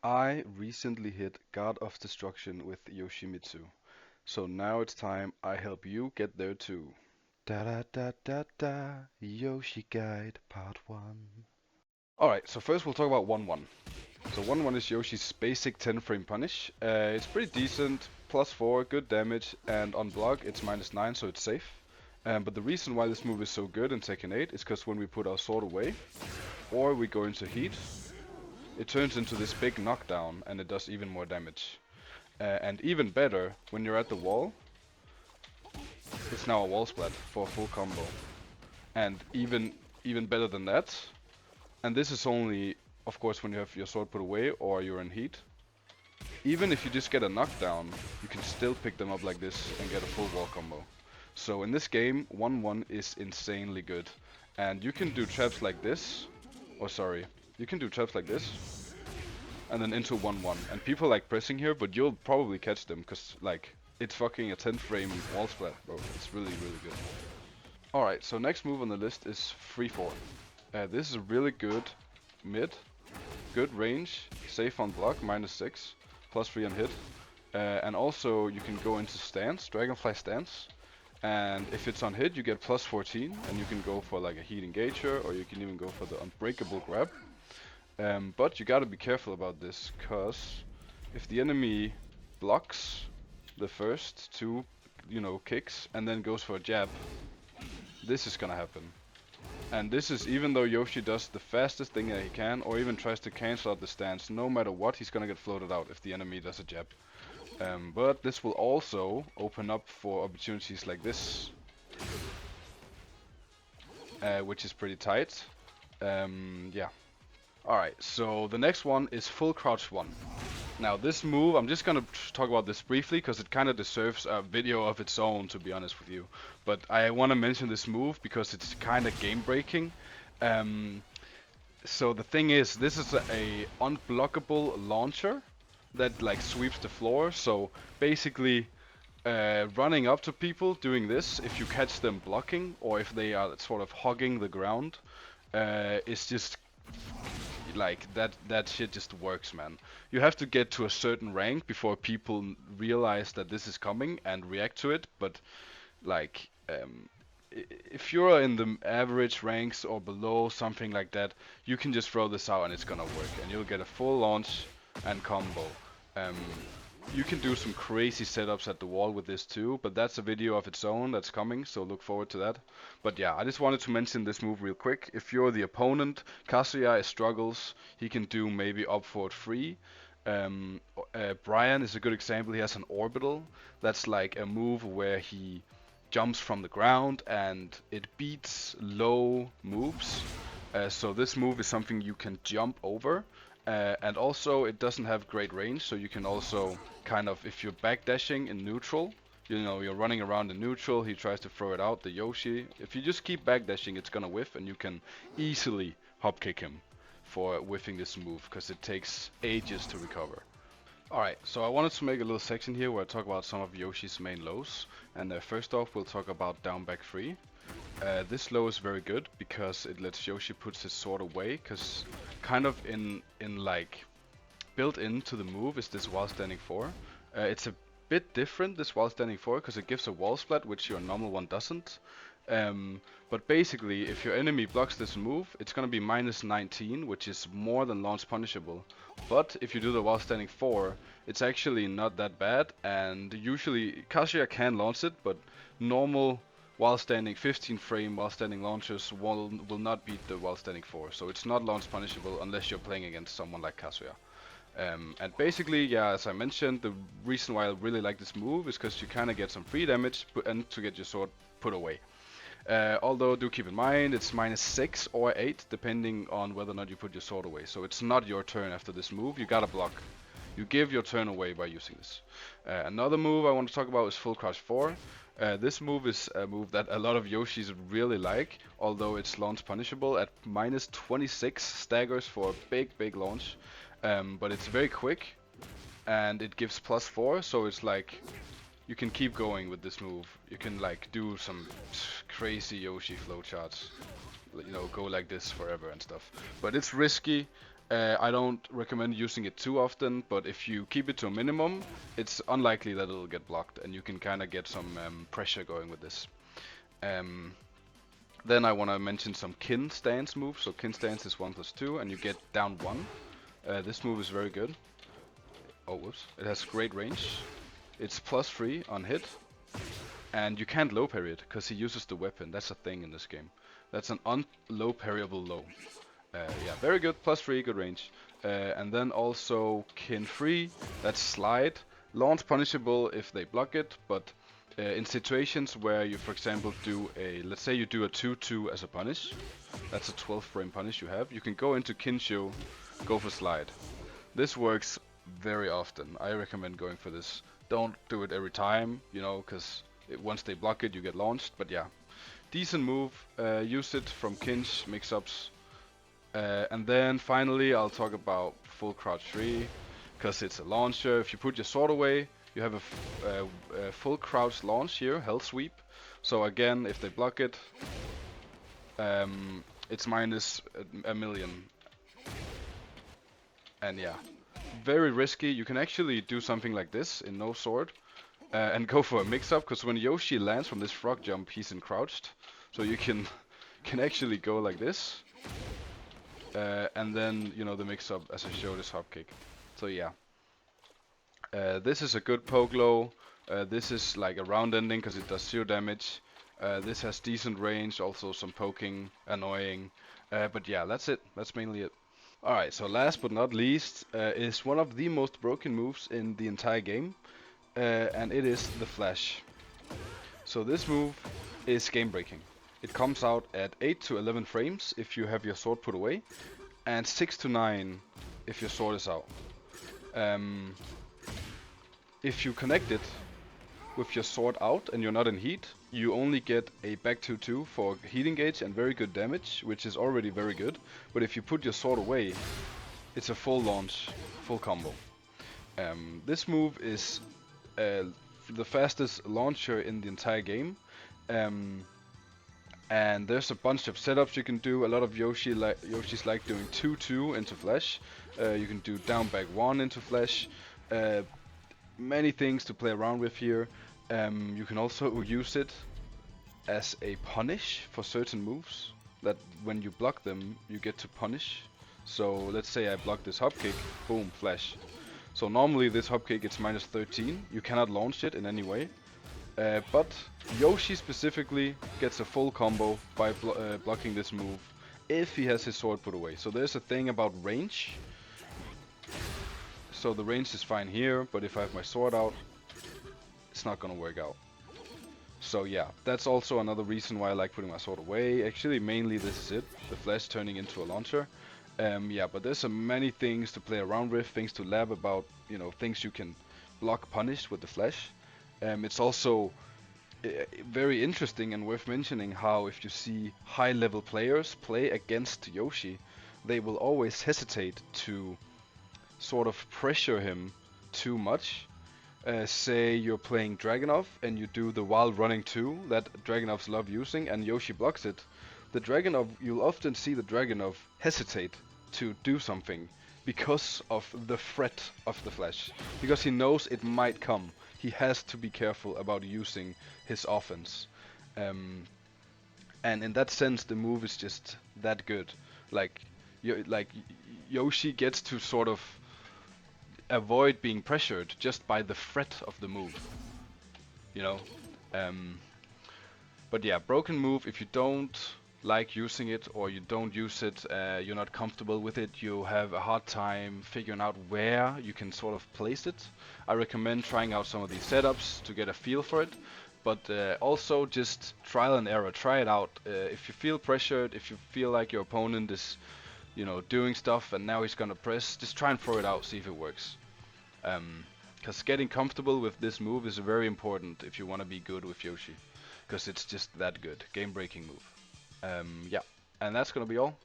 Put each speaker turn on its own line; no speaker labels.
I recently hit God of Destruction with Yoshimitsu, so now it's time I help you get there too. Da da da da da, Yoshi Guide Part 1. Alright, so first we'll talk about 1-1. So 1-1 is Yoshi's basic 10 frame punish. It's pretty decent, plus 4, good damage, and on block it's minus 9, so it's safe. But the reason why this move is so good in Tekken 8 is because when we put our sword away, or we go into heat, it turns into this big knockdown and it does even more damage. And even better, when you're at the wall, it's now a wall splat for a full combo. And even better than that, and this is only, of course, when you have your sword put away or you're in heat. Even if you just get a knockdown, you can still pick them up like this and get a full wall combo. So in this game, 1-1 is insanely good. And you can do traps like this, or sorry, you can do traps like this, and then into 1-1. And people like pressing here, but you'll probably catch them, because like, it's fucking a 10 frame wall splat, bro. It's really, really good. Alright, so next move on the list is 3-4. This is really good mid, good range, safe on block, minus 6, plus 3 on hit. And also you can go into stance, dragonfly stance. And if it's on hit, you get plus 14, and you can go for like a heat engager, or you can even go for the unbreakable grab. But you gotta be careful about this, cause if the enemy blocks the first two, kicks, and then goes for a jab, this is gonna happen. And this is even though Yoshi does the fastest thing that he can, or even tries to cancel out the stance, no matter what, he's gonna get floated out if the enemy does a jab. But this will also open up for opportunities like this, which is pretty tight. Yeah. Alright, so the next one is full crouch 1. Now this move, I'm just gonna talk about this briefly because it kind of deserves a video of its own, to be honest with you. But I want to mention this move because it's kind of game breaking. So the thing is, this is a unblockable launcher that like sweeps the floor. So basically, running up to people doing this, if you catch them blocking or if they are sort of hogging the ground, is just like that shit just works, man. You have to get to a certain rank before people realize that this is coming and react to it, but like if you're in the average ranks or below, something like that, you can just throw this out and it's gonna work and you'll get a full launch and combo. um, you can do some crazy setups at the wall with this too, but that's a video of its own that's coming, so look forward to that. But yeah, I just wanted to mention this move real quick. If you're the opponent, Kazuya struggles, he can do maybe up forward 3. Brian is a good example. He has an orbital. That's like a move where he jumps from the ground and it beats low moves. So this move is something you can jump over. And also it doesn't have great range, so you can also kind of, if you're backdashing in neutral, you're running around in neutral, he tries to throw it out, the Yoshi. If you just keep backdashing, it's gonna whiff and you can easily hop kick him for whiffing this move, because it takes ages to recover. Alright, so I wanted to make a little section here where I talk about some of Yoshi's main lows. And first off, we'll talk about down back 3. This low is very good because it lets Yoshi put his sword away, because kind of in like built into the move is this while standing 4. It's a bit different, this while standing 4, because it gives a wall splat which your normal one doesn't. But basically, if your enemy blocks this move, it's gonna be minus 19, which is more than launch punishable. But if you do the while standing 4, it's actually not that bad, and usually Kazuya can launch it, but normal while standing 15 frame while standing launchers will not beat the while standing 4, so it's not launch punishable unless you're playing against someone like Kazuya. And basically, yeah, as I mentioned, the reason why I really like this move is because you kind of get some free damage and to get your sword put away. Although do keep in mind it's minus 6 or 8 depending on whether or not you put your sword away. So it's not your turn after this move, you gotta block. You give your turn away by using this. Another move I want to talk about is full crouch 4. This move is a move that a lot of Yoshis really like, although it's launch punishable at minus 26 staggers for a big launch. But it's very quick and it gives plus 4, so it's like you can keep going with this move. You can like do some crazy Yoshi flowcharts, go like this forever and stuff. But it's risky, I don't recommend using it too often, but if you keep it to a minimum, it's unlikely that it'll get blocked, and you can kind of get some pressure going with this. Um, then I want to mention some kin stance moves. So kin stance is 1+2, and you get down 1. This move is very good. Oh, whoops. It has great range. It's +3 on hit, and you can't low parry it, because he uses the weapon. That's a thing in this game. That's an low parryable low. Yeah, very good, +3, good range. And then also kin 3, that's slide. Launch punishable if they block it, but in situations where you, for example, let's say you do a 2-2 as a punish, that's a 12 frame punish you have, you can go into Kinshu, go for slide. This works very often. I recommend going for this. Don't do it every time, you know, because once they block it, you get launched, but yeah. Decent move, use it from Kinch mix-ups. And then finally I'll talk about full crouch 3, because it's a launcher. If you put your sword away, you have a full crouch launch here, hell sweep. So again, if they block it, it's minus a million. And yeah, very risky. You can actually do something like this in no sword and go for a mix-up, because when Yoshi lands from this frog jump, he's in crouched. So you can actually go like this. And then, you know, the mix-up, as I showed, is hop kick. So yeah. This is a good poke low. This is like a round ending because it does 0 damage. This has decent range, also some poking, annoying. But yeah, that's it. That's mainly it. Alright, so last but not least is one of the most broken moves in the entire game. And it is the flash. So this move is game breaking. It comes out at 8 to 11 frames if you have your sword put away, and 6 to 9 if your sword is out. If you connect it with your sword out and you're not in heat, you only get a back 2-2 for heat engage and very good damage, which is already very good. But if you put your sword away, it's a full launch, full combo. This move is the fastest launcher in the entire game. And there's a bunch of setups you can do. A lot of Yoshis like doing 2-2 into flash. You can do down back 1 into flash. Many things to play around with here. You can also use it as a punish for certain moves, that when you block them you get to punish. So let's say I block this hop kick, boom, flash. So normally this hop kick it's -13, you cannot launch it in any way. But Yoshi specifically gets a full combo by blocking this move if he has his sword put away. So there's a thing about range. So the range is fine here, but if I have my sword out, it's not gonna work out. So yeah, that's also another reason why I like putting my sword away. Actually, mainly this is it, the flash turning into a launcher. Yeah, but there's so many things to play around with, things to lab about, you know, things you can block punish with the flash. It's also very interesting and worth mentioning how if you see high level players play against Yoshi, they will always hesitate to sort of pressure him too much. Say you're playing Dragunov and you do the while running 2 that Dragunovs love using and Yoshi blocks it. The Dragunov, you'll often see the Dragunov hesitate to do something because of the threat of the flash. Because he knows it might come. He has to be careful about using his offense. And in that sense the move is just that good. Like Yoshi gets to sort of avoid being pressured just by the threat of the move, you know. But yeah, broken move, if you don't like using it or you don't use it, you're not comfortable with it, you have a hard time figuring out where you can sort of place it, I recommend trying out some of these setups to get a feel for it. But also just trial and error, try it out. If you feel pressured, if you feel like your opponent is, you know, doing stuff and now he's gonna press, just try and throw it out, see if it works. Because getting comfortable with this move is very important if you want to be good with Yoshi, because it's just that good, game breaking move. Yeah, and that's gonna be all.